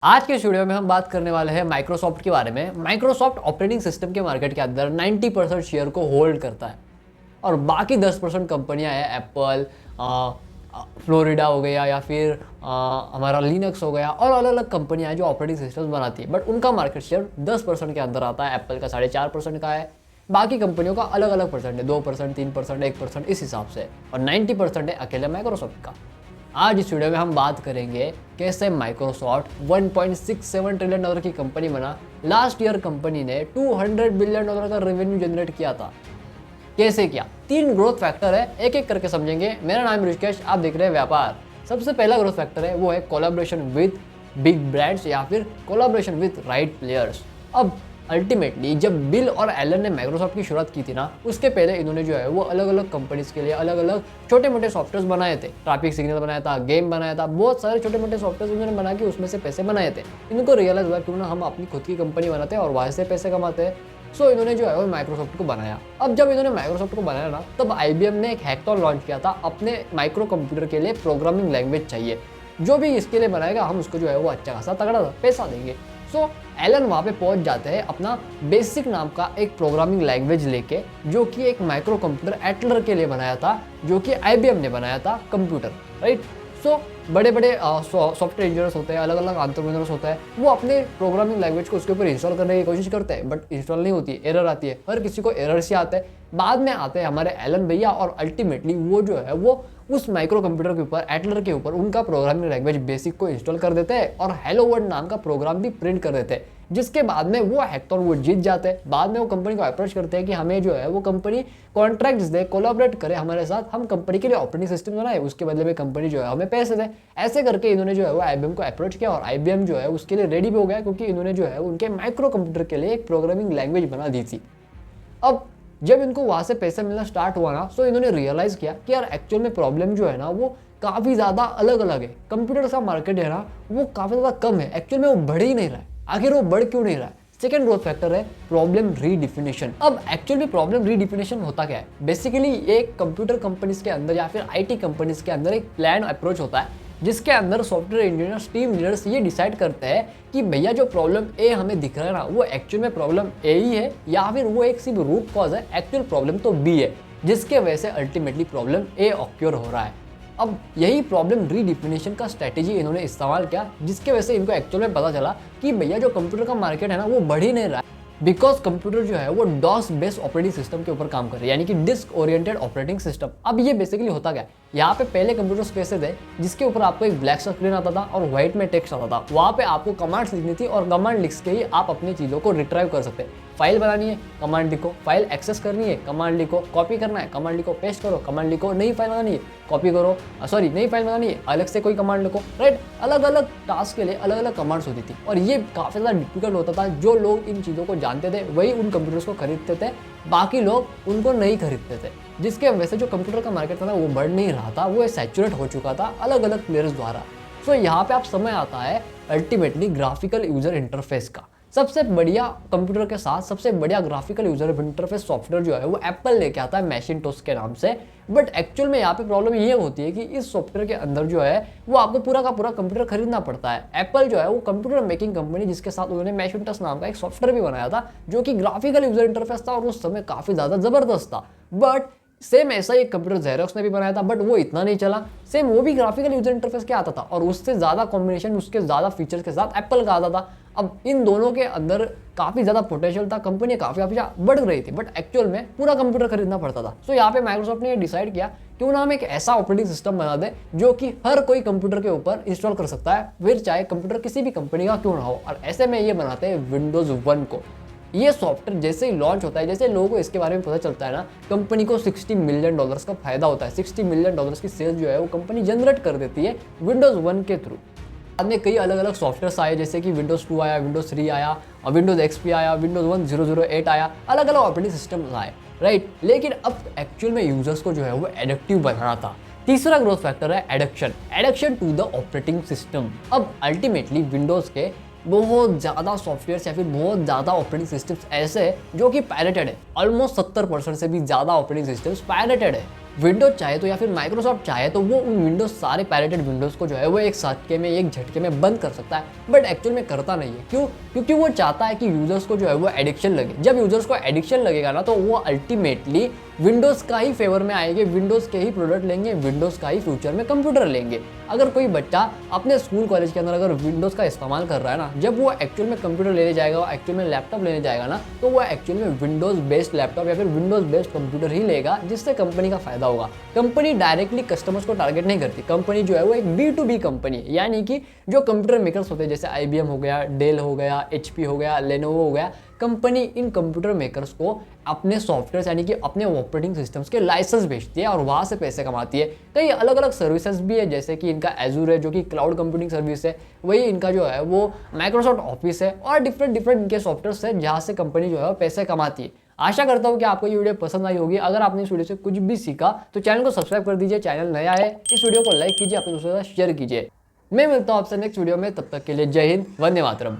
आज के इस वीडियो में हम बात करने वाले हैं माइक्रोसॉफ्ट के बारे में। माइक्रोसॉफ्ट ऑपरेटिंग सिस्टम के मार्केट के अंदर 90% शेयर को होल्ड करता है और बाकी 10% कंपनियां हैं, एप्पल, फ्लोरिडा हो गया या फिर हमारा लिनक्स हो गया और अलग अलग कंपनियां हैं जो ऑपरेटिंग सिस्टम्स बनाती है। बट उनका मार्केट शेयर 10% के अंदर आता है। एप्पल का 4.5% का है, बाकी कंपनियों का अलग अलग परसेंट है, 2%, 3%, 1% इस हिसाब से, और 90% है अकेले माइक्रोसॉफ्ट का। आज इस वीडियो में हम बात करेंगे कैसे माइक्रोसॉफ्ट 1.67 ट्रिलियन डॉलर की कंपनी बना। लास्ट ईयर कंपनी ने 200 बिलियन डॉलर का रेवेन्यू जनरेट किया था। कैसे किया? 3 ग्रोथ फैक्टर है, एक एक करके समझेंगे। मेरा नाम ऋषिकेश, आप देख रहे हैं व्यापार। सबसे पहला ग्रोथ फैक्टर है वो है कोलैबोरेशन विद बिग ब्रांड्स या फिर कोलैबोरेशन विद राइट प्लेयर्स। अब अल्टीमेटली जब बिल और एलन ने माइक्रोसॉफ्ट की शुरुआत की थी ना, उसके पहले इन्होंने जो है वो अलग अलग कंपनीज के लिए अलग अलग छोटे मोटे सॉफ्टवेयर बनाए थे। ट्रैफिक सिग्नल बनाया था, गेम बनाया था, बहुत सारे छोटे मोटे सॉफ्टवेयर इन्होंने बना के उसमें से पैसे बनाए थे। इनको रियलाइज हुआ क्यों ना हम अपनी खुद की कंपनी बनाते हैं और वहाँ से पैसे कमाते हैं। सो इन्होंने जो है वो माइक्रोसॉफ्ट को बनाया। अब जब इन्होंने माइक्रोसॉफ्ट को बनाया ना, तब IBM ने एक हैकाथॉन लॉन्च किया था। अपने माइक्रो कंप्यूटर के लिए प्रोग्रामिंग लैंग्वेज चाहिए, जो भी इसके लिए बनाएगा हम उसको जो है वो अच्छा खासा तगड़ा पैसा देंगे। सो एलन वहाँ पे पहुंच जाते हैं अपना बेसिक नाम का एक प्रोग्रामिंग लैंग्वेज लेके, जो कि एक माइक्रो कंप्यूटर एटलर के लिए बनाया था, जो कि IBM ने बनाया था कंप्यूटर, राइट। सो बड़े बड़े सॉफ्टवेयर इंजीनियर्स होते हैं, अलग अलग एंटरप्रेन्योर्स होते हैं, वो अपने प्रोग्रामिंग लैंग्वेज को उसके ऊपर इंस्टॉल करने की कोशिश करते हैं, बट इंस्टॉल नहीं होती, एरर आती है। हर किसी को एरर से आते हैं। बाद में आते हैं हमारे एलन भैया और अल्टीमेटली वो जो है वो उस माइक्रो कंप्यूटर के ऊपर, एटलर के ऊपर, उनका प्रोग्रामिंग लैंग्वेज बेसिक को इंस्टॉल कर देते हैं और हेलो वर्ल्ड नाम का प्रोग्राम भी प्रिंट कर देते हैं, जिसके बाद में वो हैकाथॉन वो जीत जाते हैं। बाद में वो कंपनी को अप्रोच करते हैं कि हमें जो है वो कंपनी कॉन्ट्रैक्ट्स दे, कोलैबोरेट करे हमारे साथ, हम कंपनी के लिए ऑपरेटिंग सिस्टम बनाए, उसके बदले में कंपनी जो है हमें पैसे दे। ऐसे करके इन्होंने जो है वो IBM को अप्रोच किया और IBM जो है उसके लिए रेडी भी हो गया, क्योंकि इन्होंने जो है उनके माइक्रो कंप्यूटर के लिए एक प्रोग्रामिंग लैंग्वेज बना दी थी। अब जब इनको वहाँ से पैसे मिलना स्टार्ट हुआ ना, तो इन्होंने रियलाइज़ किया कि यार एक्चुअल में प्रॉब्लम जो है ना वो काफ़ी ज़्यादा अलग अलग है। कंप्यूटर का मार्केट है ना वो काफ़ी ज़्यादा कम है, एक्चुअल में वो बढ़ ही नहीं रहा है। आखिर वो बढ़ क्यों नहीं रहा है? सेकेंड ग्रोथ फैक्टर है प्रॉब्लम रीडिफिनेशन। अब एक्चुअल में प्रॉब्लम रीडिफिनेशन होता क्या है? बेसिकली एक कंप्यूटर कंपनीज के अंदर या फिर IT कंपनीज के अंदर एक प्लान अप्रोच होता है, जिसके अंदर सॉफ्टवेयर इंजीनियर्स, टीम लीडर्स ये डिसाइड करते हैं कि भैया जो प्रॉब्लम A हमें दिख रहा है ना, वो एक्चुअल में प्रॉब्लम A ही है या फिर वो एक सिर्फ रूट कॉज है, एक्चुअल प्रॉब्लम तो B है, जिसके वजह से अल्टीमेटली प्रॉब्लम A ऑक्योर हो रहा है। अब यही प्रॉब्लम रीडिफिनेशन का स्ट्रैटेजी इन्होंने इस्तेमाल किया, जिसके वजह से इनको एक्चुअल में पता चला कि भैया जो कंप्यूटर का मार्केट है ना वो बढ़ ही नहीं रहा है, बिकॉज कंप्यूटर जो है वो DOS बेस्ड ऑपरेटिंग सिस्टम के ऊपर काम कर रही है, यानी कि डिस्क ओरिएंटेड ऑपरेटिंग सिस्टम। अब ये बेसिकली होता क्या है, यहाँ पे पहले कंप्यूटर्स कैसे थे जिसके ऊपर आपको एक ब्लैक स्क्रीन आता था और व्हाइट में टेक्स्ट आता था, वहाँ पे आपको कमांड्स लिखनी थी और कमांड लिख के ही आप अपनी चीज़ों को रिट्राइव कर सकते हैं। फाइल बनानी है, कमांड लिखो, फाइल एक्सेस करनी है, कमांड लिखो, कॉपी करना है, कमांड लिखो, पेस्ट करो, कमांड लिखो, नई फाइल बनानी है, कॉपी करो, नई फाइल बनानी है, अलग से कोई कमांड लिखो, राइट। अलग अलग टास्क के लिए अलग अलग कमांड्स होती थी और ये काफ़ी ज़्यादा डिफिकल्ट होता था। जो लोग इन चीज़ों को जानते थे वही उन कंप्यूटर्स को खरीदते थे, बाकी लोग उनको नहीं खरीदते थे, जिसके वजह से जो कंप्यूटर का मार्केट था ना वो बढ़ नहीं रहा था, वो सैचुरेट हो चुका था अलग अलग प्लेयर्स द्वारा। सो यहाँ पे आप समय आता है अल्टीमेटली ग्राफिकल यूजर इंटरफेस का। सबसे बढ़िया कंप्यूटर के साथ सबसे बढ़िया ग्राफिकल यूजर इंटरफेस सॉफ्टवेयर जो है वो एप्पल लेके आता है मैकिंटोश के नाम से। बट एक्चुअल में यहाँ पे प्रॉब्लम ये होती है कि इस सॉफ्टवेयर के अंदर जो है वो आपको पूरा का पूरा कंप्यूटर खरीदना पड़ता है। एप्पल जो है वो कंप्यूटर मेकिंग कंपनी, जिसके साथ उन्होंने मैकिंटोश नाम का एक सॉफ्टवेयर भी बनाया था, जो कि ग्राफिकल यूजर इंटरफेस था और उस समय काफ़ी ज़्यादा ज़बरदस्त था। बट सेम ऐसा ही एक कंप्यूटर जेरोक्स ने भी बनाया था, बट वो इतना नहीं चला। सेम वो भी ग्राफिकल यूजर इंटरफेस के आता था और उससे ज़्यादा कॉम्बिनेशन, उसके ज़्यादा फीचर्स के साथ एप्पल का आता था। अब इन दोनों के अंदर काफ़ी ज़्यादा पोटेंशियल था, कंपनी काफ़ी बढ़ रही थी, बट एक्चुअल में पूरा कंप्यूटर खरीदना पड़ता था। सो यहाँ पे माइक्रोसॉफ्ट ने ये डिसाइड किया क्यों ना हम एक ऐसा ऑपरेटिंग सिस्टम बना दे जो कि हर कोई कंप्यूटर के ऊपर इंस्टॉल कर सकता है, फिर चाहे कंप्यूटर किसी भी कंपनी का क्यों ना हो। और ऐसे में ये बनाते हैं विंडोज़ 1 को। ये सॉफ्टवेयर जैसे ही लॉन्च होता है, जैसे लोगों को इसके बारे में पता चलता है ना, कंपनी को $60 मिलियन का फायदा होता है। $60 मिलियन की सेल्स जो है वो कंपनी जनरेट कर देती है विंडोज़ 1 के थ्रू। बाद में कई अलग अलग सॉफ्टवेयर्स आए, जैसे कि विंडोज़ 2 आया, विंडोज़ 3 आया, विंडोज़ XP आया, विंडोज़ 1008 आया, अलग अलग ऑपरेटिंग सिस्टम आए, राइट। लेकिन अब एक्चुअल में यूजर्स को जो है वो एडिक्टिव बनाना था। तीसरा ग्रोथ फैक्टर है addiction to the operating system. अब अल्टीमेटली विंडोज़ के बहुत ज़्यादा सॉफ्टवेयर या फिर बहुत ज़्यादा ऑपरेटिंग सिस्टम्स ऐसे हैं जो कि पायरेटेड है। ऑलमोस्ट 70% से भी ज़्यादा ऑपरेटिंग सिस्टम्स पायरेटेड है, विंडोज चाहे तो या फिर माइक्रोसॉफ्ट चाहे तो वो उन विंडोज सारे पैरेटेड विंडोज को जो है वो एक साथ में एक झटके में बंद कर सकता है, बट एक्चुअल में करता नहीं है। क्यों? क्योंकि वो चाहता है कि यूजर्स को जो है वो एडिक्शन लगे। जब यूजर्स को एडिक्शन लगेगा ना तो वो अल्टीमेटली विंडोज का ही फेवर में आएंगे, विंडोज के ही प्रोडक्ट लेंगे, विंडोज का ही फ्यूचर में कंप्यूटर लेंगे। अगर कोई बच्चा अपने स्कूल कॉलेज के अंदर अगर विंडोज का इस्तेमाल कर रहा है ना, जब वो एक्चुअल में कंप्यूटर लेने जाएगा, एक्चुअल में लैपटॉप लेने जाएगा ना, तो वो एक्चुअल में विंडोज बेस्ड लैपटॉप या फिर विंडोज बेस्ड कंप्यूटर ही लेगा, जिससे कंपनी का फायदा होगा। कंपनी डायरेक्टली कस्टमर्स को टारगेट नहीं करती। कंपनी जो है वो एक B2B कंपनी है, यानी कि जो कंप्यूटर मेकर्स होते हैं जैसे IBM हो गया, डेल हो गया, HP हो गया, लेनोवो हो गया, कंपनी इन कंप्यूटर मेकर्स को अपने सॉफ्टवेयर यानी कि अपने ऑपरेटिंग सिस्टम्स के लाइसेंस बेचती है और वहाँ से पैसे कमाती है। कई अलग अलग सर्विसेज भी है, जैसे कि इनका एजूर है जो कि क्लाउड कंप्यूटिंग सर्विस है, वही इनका जो है वो माइक्रोसॉफ्ट ऑफिस है, और डिफरेंट इनके सॉफ्टवेयर है जहाँ से कंपनी जो है पैसे कमाती है। आशा करता हूँ कि आपको ये वीडियो पसंद आई होगी। अगर आपने इस वीडियो से कुछ भी सीखा तो चैनल को सब्सक्राइब कर दीजिए, चैनल नया है, इस वीडियो को लाइक कीजिए, अपने दोस्तों के साथ शेयर कीजिए। मैं मिलता हूँ आपसे नेक्स्ट वीडियो में, तब तक के लिए जय हिंद, वंदे मातरम।